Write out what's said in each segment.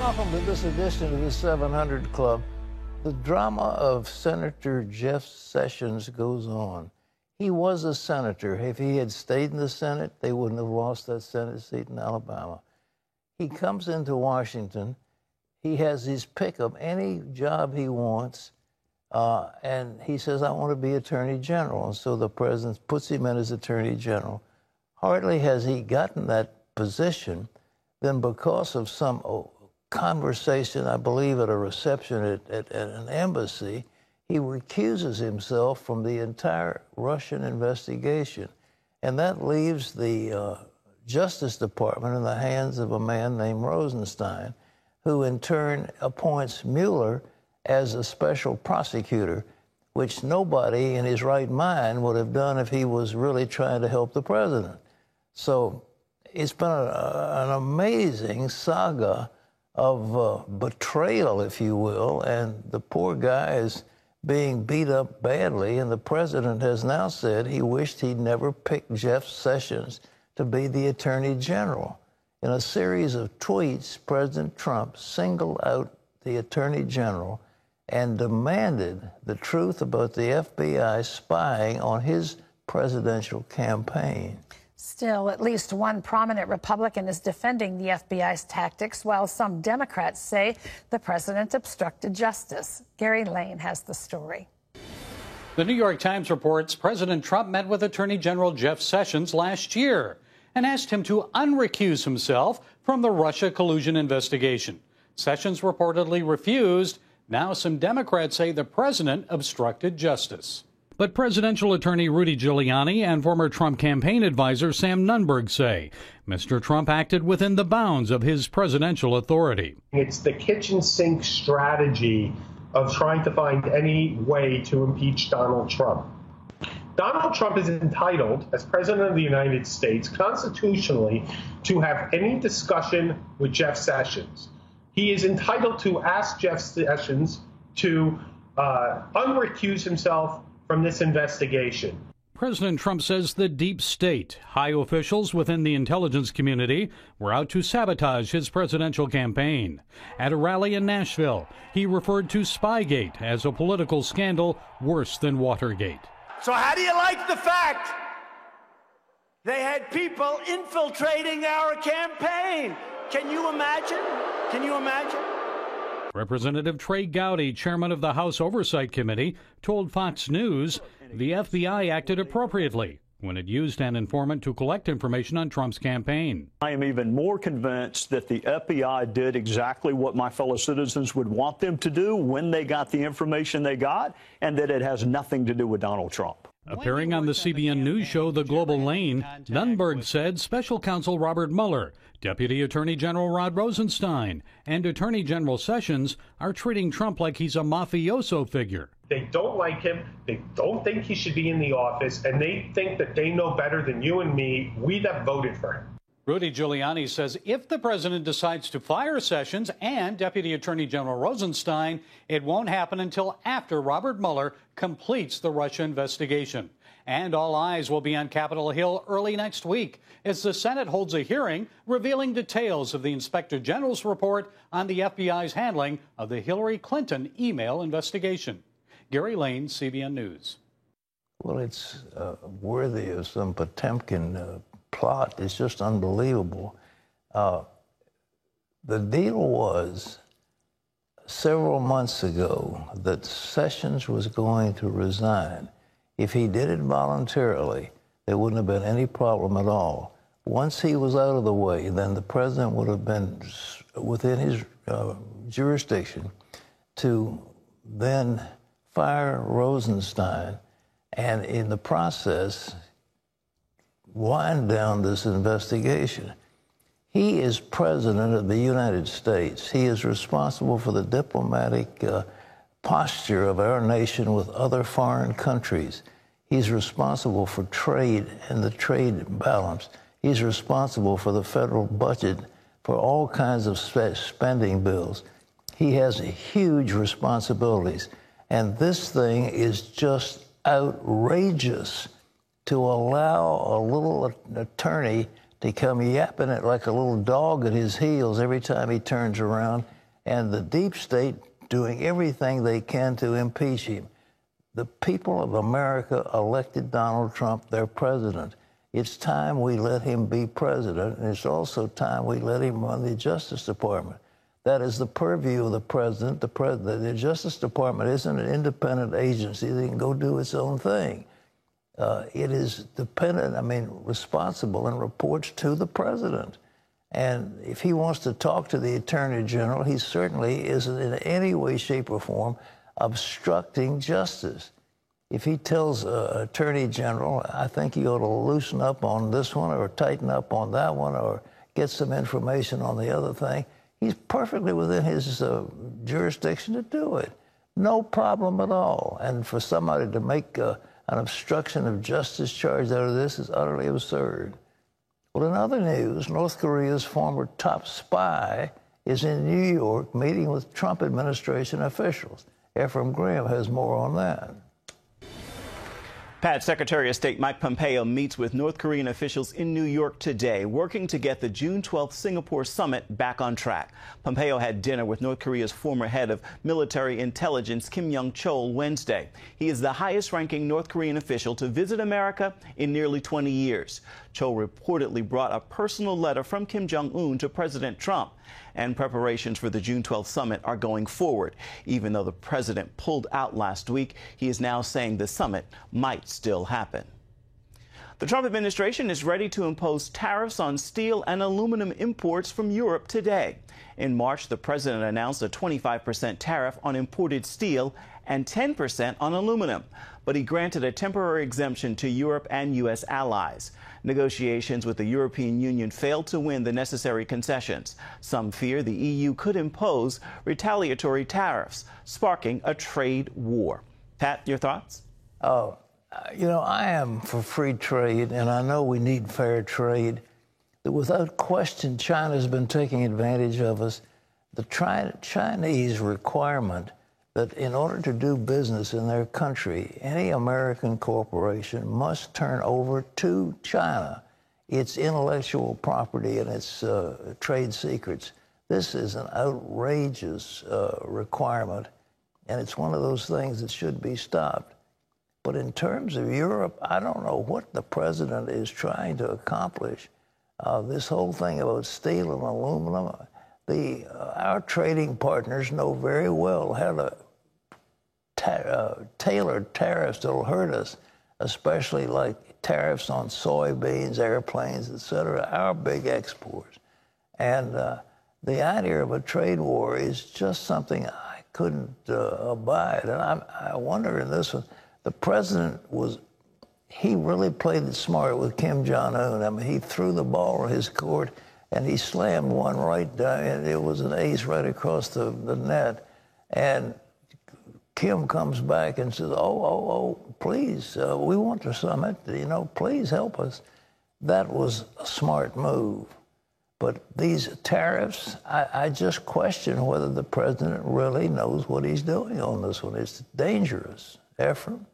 Welcome to this edition of the 700 Club. The drama of Senator Jeff Sessions goes on. He was a senator. If he had stayed in the Senate, they wouldn't have lost that Senate seat in Alabama. He comes into Washington. He has his pick of any job he wants, and he says, I want to be Attorney General. And so the president puts him in as Attorney General. Hardly has he gotten that position, then because of some conversation, I believe, at a reception at an embassy, he recuses himself from the entire Russian investigation. And that leaves the Justice Department in the hands of a man named Rosenstein, who in turn appoints Mueller as a special prosecutor, which nobody in his right mind would have done if he was really trying to help the president. So it's been an amazing saga of betrayal, if you will, and the poor guy is being beat up badly, and the president has now said he wished he'd never picked Jeff Sessions to be the Attorney General. In a series of tweets, President Trump singled out the Attorney General and demanded the truth about the FBI spying on his presidential campaign. Still, at least one prominent Republican is defending the FBI's tactics, while some Democrats say the president obstructed justice. Gary Lane has the story. The New York Times reports President Trump met with Attorney General Jeff Sessions last year and asked him to unrecuse himself from the Russia collusion investigation. Sessions reportedly refused. Now some Democrats say the president obstructed justice. But presidential attorney Rudy Giuliani and former Trump campaign advisor Sam Nunberg say Mr. Trump acted within the bounds of his presidential authority. It's the kitchen sink strategy of trying to find any way to impeach Donald Trump. Donald Trump is entitled, as President of the United States, constitutionally, to have any discussion with Jeff Sessions. He is entitled to ask Jeff Sessions to unrecuse himself from this investigation. President Trump says the deep state, high officials within the intelligence community, were out to sabotage his presidential campaign. At a rally in Nashville, he referred to Spygate as a political scandal worse than Watergate. So how do you like the fact they had people infiltrating our campaign? Can you imagine? Can you imagine? Representative Trey Gowdy, chairman of the House Oversight Committee, told Fox News the FBI acted appropriately when it used an informant to collect information on Trump's campaign. I am even more convinced that the FBI did exactly what my fellow citizens would want them to do when they got the information they got, and that it has nothing to do with Donald Trump. Appearing on the CBN News show The Global Lane, Nunberg said Special Counsel Robert Mueller, Deputy Attorney General Rod Rosenstein, and Attorney General Sessions are treating Trump like he's a mafioso figure. They don't like him. They don't think he should be in the office, and they think that they know better than you and me, we that voted for him. Rudy Giuliani says if the president decides to fire Sessions and Deputy Attorney General Rosenstein, it won't happen until after Robert Mueller completes the Russia investigation. And all eyes will be on Capitol Hill early next week as the Senate holds a hearing revealing details of the Inspector General's report on the FBI's handling of the Hillary Clinton email investigation. Gary Lane, CBN News. Well, it's worthy of some Potemkin plot. It's just unbelievable. The deal was several months ago that Sessions was going to resign. If he did it voluntarily, there wouldn't have been any problem at all. Once he was out of the way, then the president would have been within his jurisdiction to then fire Rosenstein and in the process wind down this investigation. He is president of the United States. He is responsible for the diplomatic posture of our nation with other foreign countries. He's responsible for trade and the trade balance. He's responsible for the federal budget, for all kinds of spending bills. He has huge responsibilities. And this thing is just outrageous to allow a little attorney They come yapping it like a little dog at his heels every time he turns around, and the deep state doing everything they can to impeach him. The people of America elected Donald Trump their president. It's time we let him be president, and it's also time we let him run the Justice Department. That is the purview of the president. The Justice Department isn't an independent agency that can go do its own thing. It is responsible and reports to the president. And if he wants to talk to the Attorney General, he certainly isn't in any way, shape, or form obstructing justice. If he tells Attorney General, I think you ought to loosen up on this one or tighten up on that one or get some information on the other thing, he's perfectly within his jurisdiction to do it. No problem at all. And for somebody to make an obstruction of justice charge out of this is utterly absurd. Well, in other news, North Korea's former top spy is in New York meeting with Trump administration officials. Ephraim Graham has more on that. Pat, Secretary of State Mike Pompeo meets with North Korean officials in New York today, working to get the June 12th Singapore summit back on track. Pompeo had dinner with North Korea's former head of military intelligence, Kim Young-chol, Wednesday. He is the highest-ranking North Korean official to visit America in nearly 20 years. Chol reportedly brought a personal letter from Kim Jong-un to President Trump. And preparations for the June 12th summit are going forward. Even though the president pulled out last week, he is now saying the summit might still happen. The Trump administration is ready to impose tariffs on steel and aluminum imports from Europe today. In March, the president announced a 25% tariff on imported steel and 10% on aluminum, but he granted a temporary exemption to Europe and U.S. allies. Negotiations with the European Union failed to win the necessary concessions. Some fear the EU could impose retaliatory tariffs, sparking a trade war. Pat, your thoughts? Oh, I am for free trade, and I know we need fair trade. Without question, China's been taking advantage of us. The Chinese requirement that in order to do business in their country, any American corporation must turn over to China its intellectual property and its trade secrets. This is an outrageous requirement, and it's one of those things that should be stopped. But in terms of Europe, I don't know what the president is trying to accomplish. This whole thing about steel and aluminum, our trading partners know very well how to tailor tariffs that will hurt us, especially like tariffs on soybeans, airplanes, etc., our big exports. And the idea of a trade war is just something I couldn't abide. And I wonder in this one, the president he really played it smart with Kim Jong-un. I mean, he threw the ball in his court, and he slammed one right down, and it was an ace right across the net. And Kim comes back and says, oh, please, we want the summit, please help us. That was a smart move. But these tariffs, I just question whether the president really knows what he's doing on this one. It's dangerous. Ephraim?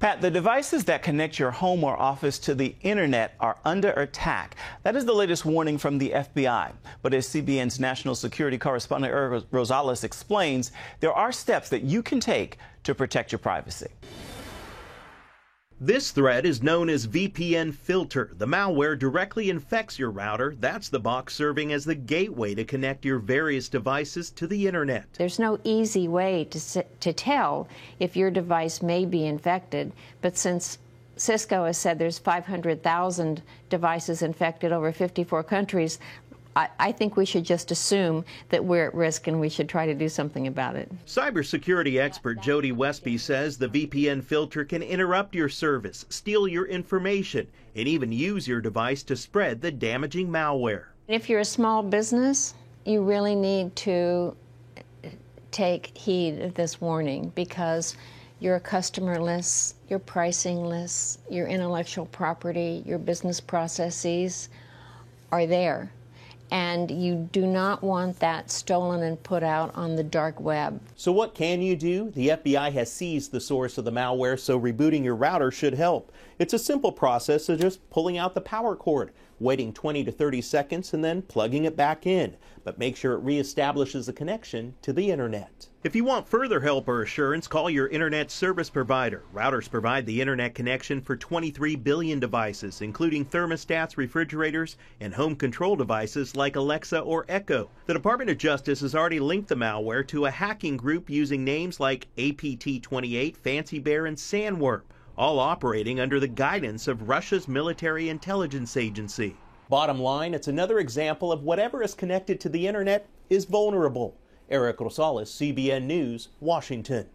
Pat, the devices that connect your home or office to the internet are under attack. That is the latest warning from the FBI. But as CBN's national security correspondent Eric Rosales explains, there are steps that you can take to protect your privacy. This threat is known as VPN filter. The malware directly infects your router. That's the box serving as the gateway to connect your various devices to the internet. There's no easy way to tell if your device may be infected, but since Cisco has said there's 500,000 devices infected over 54 countries, I think we should just assume that we're at risk and we should try to do something about it. Cybersecurity expert Jody Westby says the VPN filter can interrupt your service, steal your information, and even use your device to spread the damaging malware. If you're a small business, you really need to take heed of this warning because your customer lists, your pricing lists, your intellectual property, your business processes are there. And you do not want that stolen and put out on the dark web. So what can you do? The FBI has seized the source of the malware, so rebooting your router should help. It's a simple process of just pulling out the power cord. waiting 20 to 30 seconds and then plugging it back in. But make sure it reestablishes a connection to the internet. If you want further help or assurance, call your internet service provider. Routers provide the internet connection for 23 billion devices, including thermostats, refrigerators, and home control devices like Alexa or Echo. The Department of Justice has already linked the malware to a hacking group using names like APT28, Fancy Bear, and Sandworm, all operating under the guidance of Russia's military intelligence agency. Bottom line, it's another example of whatever is connected to the internet is vulnerable. Eric Rosales, CBN News, Washington.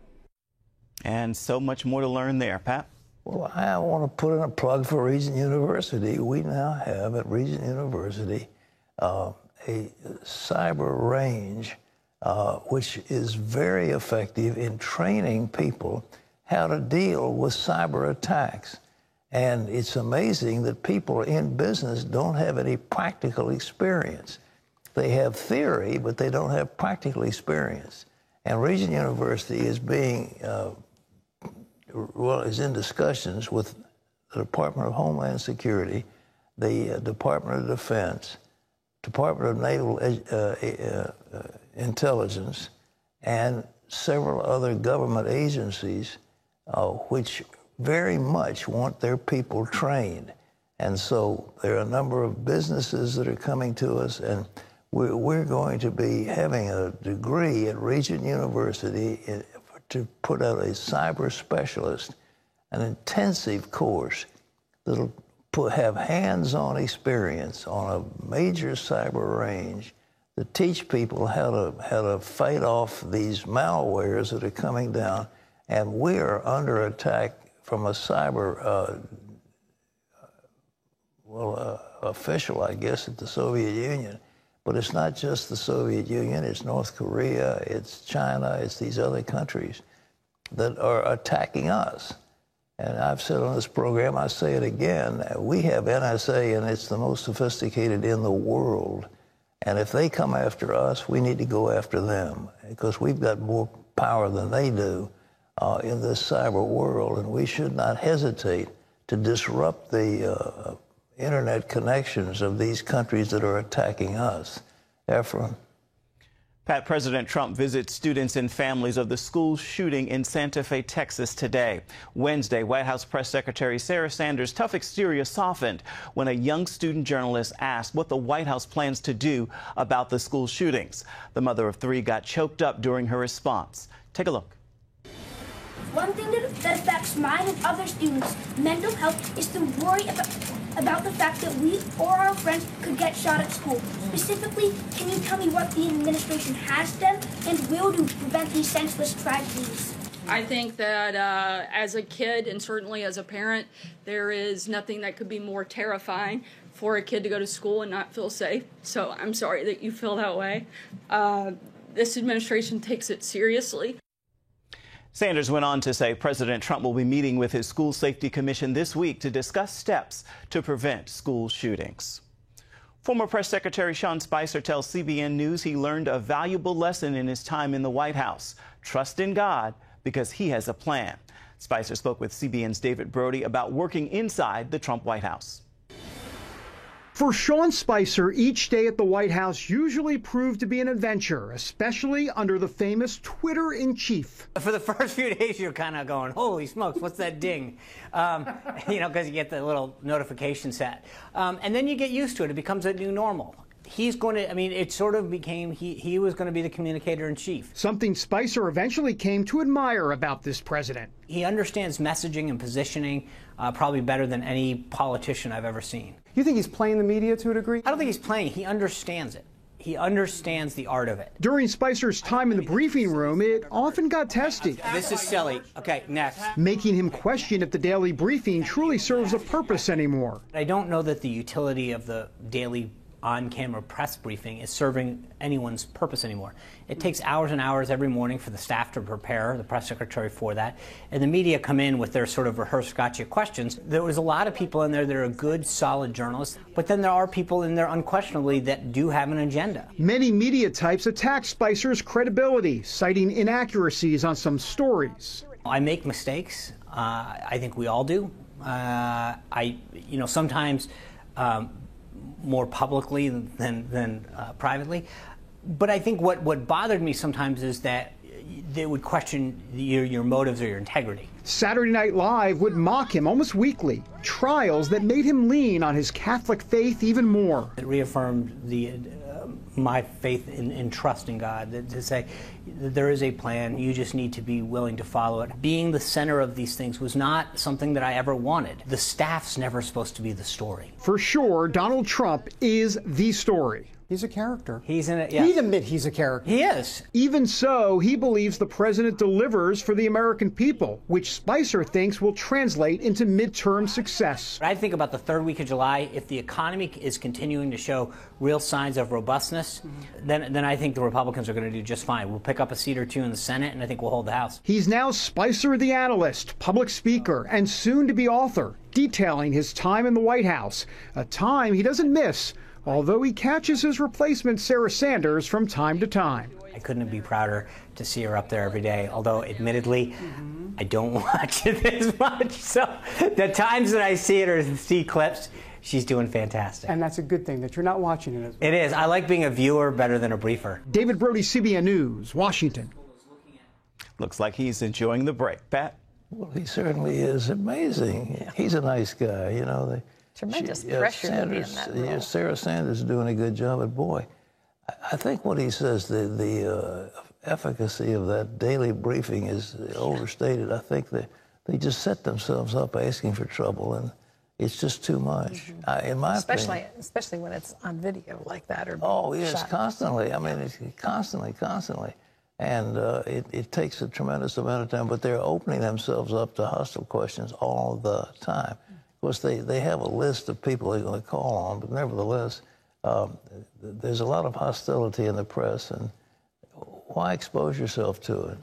And so much more to learn there. Pat? Well, I want to put in a plug for Regent University. We now have at Regent University a cyber range which is very effective in training people how to deal with cyber attacks. And it's amazing that people in business don't have any practical experience. They have theory, but they don't have practical experience. And Regent University is is in discussions with the Department of Homeland Security, the Department of Defense, Department of Naval Intelligence, and several other government agencies which very much want their people trained. And so there are a number of businesses that are coming to us, and we're going to be having a degree at Regent University to put out a cyber specialist, an intensive course that'll have hands-on experience on a major cyber range to teach people how to fight off these malwares that are coming down. And we are under attack from a cyber official, I guess, at the Soviet Union. But it's not just the Soviet Union, it's North Korea, it's China, it's these other countries that are attacking us. And I've said on this program, I say it again, we have NSA, and it's the most sophisticated in the world. And if they come after us, we need to go after them, because we've got more power than they do in this cyber world, and we should not hesitate to disrupt the internet connections of these countries that are attacking us. Efren. Pat, President Trump visits students and families of the school shooting in Santa Fe, Texas today. Wednesday, White House Press Secretary Sarah Sanders' tough exterior softened when a young student journalist asked what the White House plans to do about the school shootings. The mother of three got choked up during her response. Take a look. One thing that affects mine and other students' mental health is to worry about the fact that we or our friends could get shot at school. Specifically, can you tell me what the administration has done and will do to prevent these senseless tragedies? I think that as a kid and certainly as a parent, there is nothing that could be more terrifying for a kid to go to school and not feel safe. So I'm sorry that you feel that way. This administration takes it seriously. Sanders went on to say President Trump will be meeting with his School Safety Commission this week to discuss steps to prevent school shootings. Former Press Secretary Sean Spicer tells CBN News he learned a valuable lesson in his time in the White House. Trust in God, because he has a plan. Spicer spoke with CBN's David Brody about working inside the Trump White House. For Sean Spicer, each day at the White House usually proved to be an adventure, especially under the famous Twitter-in-chief. For the first few days, you're kind of going, holy smokes, what's that ding? Because you get the little notification set. And then you get used to it. It becomes a new normal. He's going to, it sort of became, he was going to be the communicator-in-chief. Something Spicer eventually came to admire about this president. He understands messaging and positioning probably better than any politician I've ever seen. You think he's playing the media to a degree? I don't think he's playing. He understands it. He understands the art of it. During Spicer's time in the briefing room, it often got testy. This is silly. Okay, next. Making him question if the daily briefing truly serves a purpose anymore. I don't know that the utility of the daily on-camera press briefing is serving anyone's purpose anymore. It takes hours and hours every morning for the staff to prepare, the press secretary for that, and the media come in with their sort of rehearsed gotcha questions. There was a lot of people in there that are good, solid journalists, but then there are people in there unquestionably that do have an agenda. Many media types attack Spicer's credibility, citing inaccuracies on some stories. I make mistakes. I think we all do. Sometimes more publicly than privately. But I think what bothered me sometimes is that they would question your motives or your integrity. Saturday Night Live would mock him almost weekly, trials that made him lean on his Catholic faith even more. It reaffirmed my faith in trust in God, to say that there is a plan, you just need to be willing to follow it. Being the center of these things was not something that I ever wanted. The staff's never supposed to be the story. For sure, Donald Trump is the story. He's a character. He's in it, yes. He'd admit he's a character. He is. Even so, he believes the president delivers for the American people, which Spicer thinks will translate into midterm success. I think about the third week of July, if the economy is continuing to show real signs of robustness, then I think the Republicans are going to do just fine. We'll pick up a seat or two in the Senate, and I think we'll hold the House. He's now Spicer the analyst, public speaker, and soon-to-be author, detailing his time in the White House, a time he doesn't miss, although he catches his replacement, Sarah Sanders, from time to time. I couldn't be prouder to see her up there every day, although admittedly, I don't watch it as much. So the times that I see it or see clips, she's doing fantastic. And that's a good thing, that you're not watching it. It is. I like being a viewer better than a briefer. David Brody, CBN News, Washington. Looks like he's enjoying the break. Pat? Well, he certainly is. Amazing. Yeah. He's a nice guy, you know. Tremendous pressure to be in that role. Sarah Sanders is doing a good job, but boy, I think what he says, the efficacy of that daily briefing is overstated. I think they just set themselves up asking for trouble, and it's just too much, in my opinion. Especially when it's on video like that. Or yes, constantly. I mean, it's constantly. And it takes a tremendous amount of time, but they're opening themselves up to hostile questions all the time. Of course, they have a list of people they're going to call on, but nevertheless, there's a lot of hostility in the press, and why expose yourself to it?